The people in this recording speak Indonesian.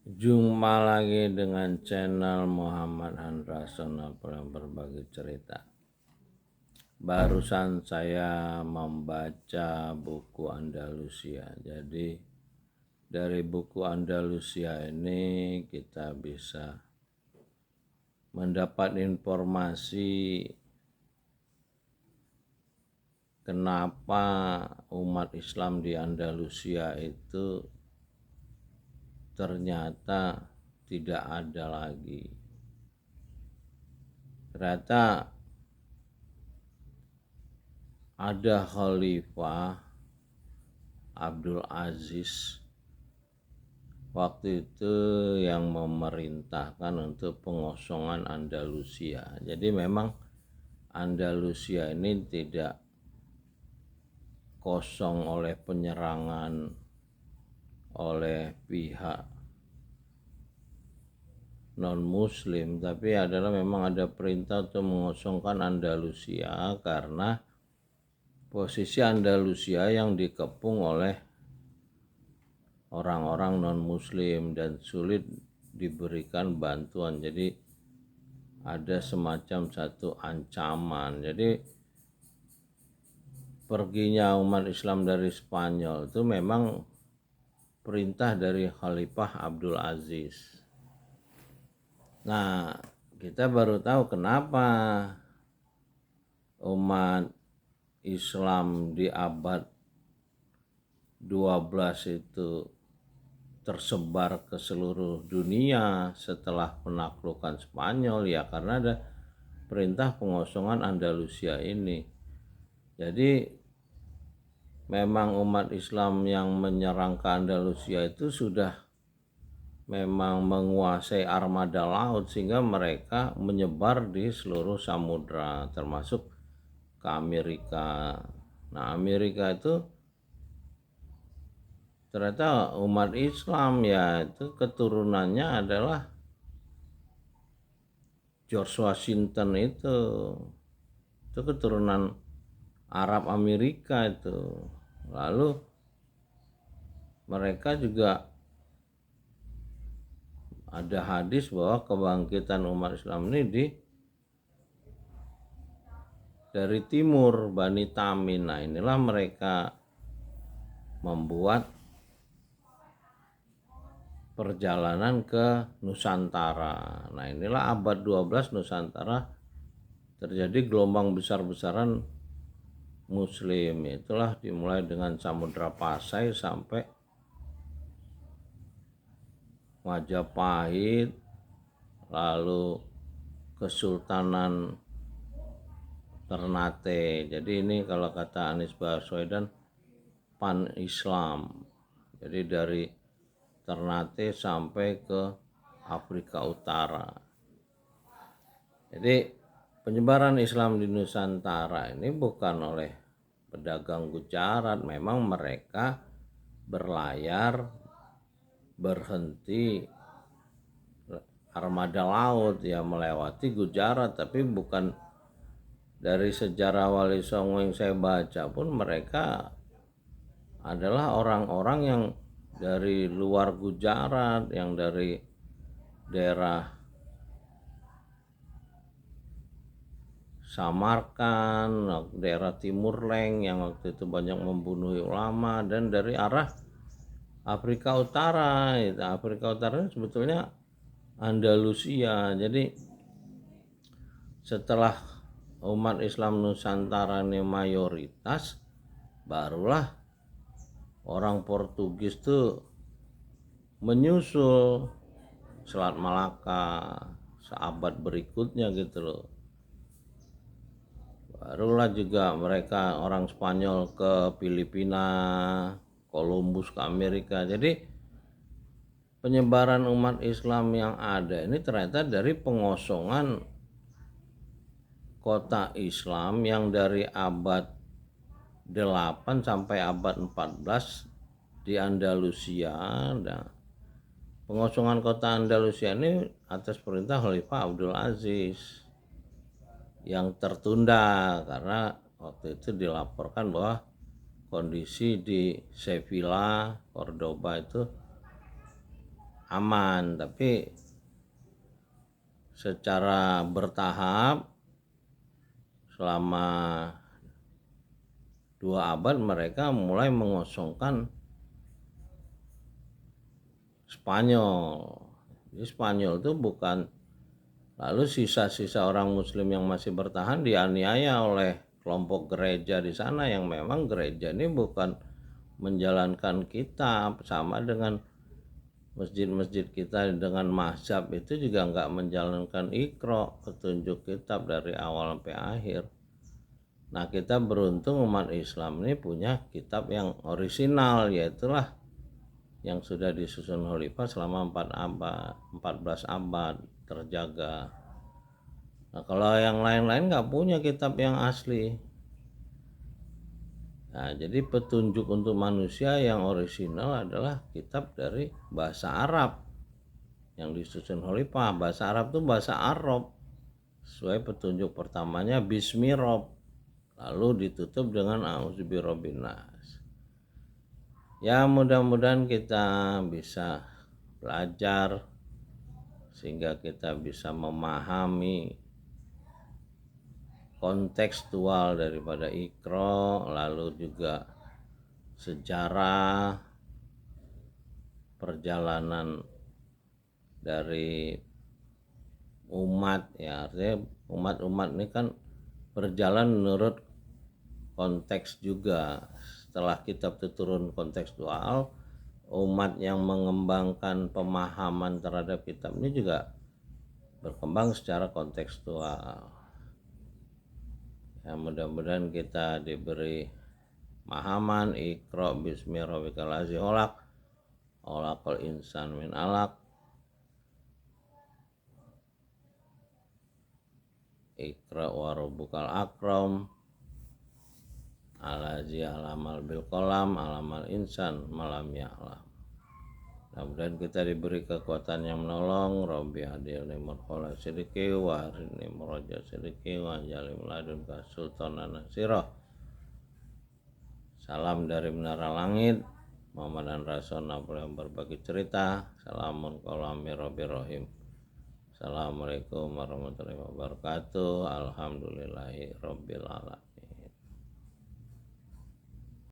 Jumpa lagi dengan channel Muhammad Handrason yang berbagi cerita. Barusan saya membaca buku Andalusia. Jadi dari buku Andalusia ini kita bisa mendapat informasi kenapa umat Islam di Andalusia itu ternyata tidak ada lagi. Ternyata ada Khalifah Abdul Aziz waktu itu yang memerintahkan untuk pengosongan Andalusia. Jadi memang Andalusia ini tidak kosong oleh penyerangan oleh pihak non-muslim, tapi adalah memang ada perintah untuk mengosongkan Andalusia karena posisi Andalusia yang dikepung oleh orang-orang non-muslim dan sulit diberikan bantuan. Jadi ada semacam satu ancaman. Jadi perginya umat Islam dari Spanyol itu memang perintah dari Khalifah Abdul Aziz. Nah, kita baru tahu kenapa umat Islam di abad 12 itu tersebar ke seluruh dunia setelah penaklukan Spanyol, ya karena ada perintah pengosongan Andalusia ini. Jadi memang umat Islam yang menyerang ke Andalusia itu sudah memang menguasai armada laut sehingga mereka menyebar di seluruh samudra termasuk ke Amerika. Nah, Amerika itu ternyata umat Islam, ya itu keturunannya adalah George Washington itu keturunan Arab Amerika itu. Lalu mereka juga ada hadis bahwa kebangkitan umat Islam ini dari timur, Bani Tamin. Nah, inilah mereka membuat perjalanan ke Nusantara. Nah, inilah abad 12 Nusantara terjadi gelombang besar-besaran muslim. Itulah dimulai dengan Samudra Pasai sampai Majapahit, lalu Kesultanan Ternate. Jadi ini kalau kata Anies Baswedan pan Islam. Jadi dari Ternate sampai ke Afrika Utara. Jadi penyebaran Islam di Nusantara ini bukan oleh pedagang Gujarat, memang mereka berlayar berhenti armada laut ya melewati Gujarat, tapi bukan dari sejarah Wali Songo yang saya baca pun mereka adalah orang-orang yang dari luar Gujarat, yang dari daerah Samarkand, daerah Timur Leng yang waktu itu banyak membunuh ulama, dan dari arah Afrika Utara. Afrika Utara sebetulnya Andalusia. Jadi setelah umat Islam Nusantara ini mayoritas, barulah orang Portugis tuh menyusul Selat Malaka seabad berikutnya gitu loh. Barulah juga mereka orang Spanyol ke Filipina, Columbus ke Amerika. Jadi penyebaran umat Islam yang ada ini ternyata dari pengosongan kota Islam yang dari abad 8 sampai abad 14 di Andalusia. Nah, pengosongan kota Andalusia ini atas perintah Khalifah Abdul Aziz yang tertunda karena waktu itu dilaporkan bahwa kondisi di Sevilla, Cordoba itu aman, tapi secara bertahap selama 2 abad mereka mulai mengosongkan Spanyol. Jadi Spanyol itu bukan, lalu sisa-sisa orang Muslim yang masih bertahan dianiaya oleh kelompok gereja di sana, yang memang gereja ini bukan menjalankan kitab, sama dengan masjid-masjid kita dengan mazhab itu juga nggak menjalankan Iqra, petunjuk kitab dari awal sampai akhir. Nah, kita beruntung umat Islam ini punya kitab yang orisinal, yaitulah yang sudah disusun Khalifah selama 14 abad terjaga. Nah, kalau yang lain-lain nggak punya kitab yang asli. Nah, jadi petunjuk untuk manusia yang orisinal adalah kitab dari bahasa Arab yang disusun Khalifah. Bahasa Arab itu bahasa Arab. Sesuai petunjuk pertamanya Bismillah, lalu ditutup dengan A'udzubirobbinas. Ya, mudah-mudahan kita bisa belajar sehingga kita bisa memahami kontekstual daripada Iqra, lalu juga sejarah perjalanan dari umat, ya artinya umat-umat ini kan berjalan menurut konteks juga. Setelah kitab itu turun kontekstual, umat yang mengembangkan pemahaman terhadap kitab ini juga berkembang secara kontekstual. Ya, mudah-mudahan kita diberi pemahaman. Iqra bismi rabbikal ladzi khalaq, khalaqal insan min alaq. Iqra wa rabbukal akram, alazi alamal bil qalam, alamal insan malam ya'lam. Mudah-mudahan kita diberi kekuatan yang menolong. Rabbi hadilni murqala sidiki wa harini muraja sidiki wa jalim ladunka sultanan nasirah. Salam dari Menara Langit, Muhammad dan Rasul yang berbagi cerita. Salamun qalami rabbi rahim. Assalamualaikum warahmatullahi wabarakatuh. Alhamdulillahi rabbil alamin.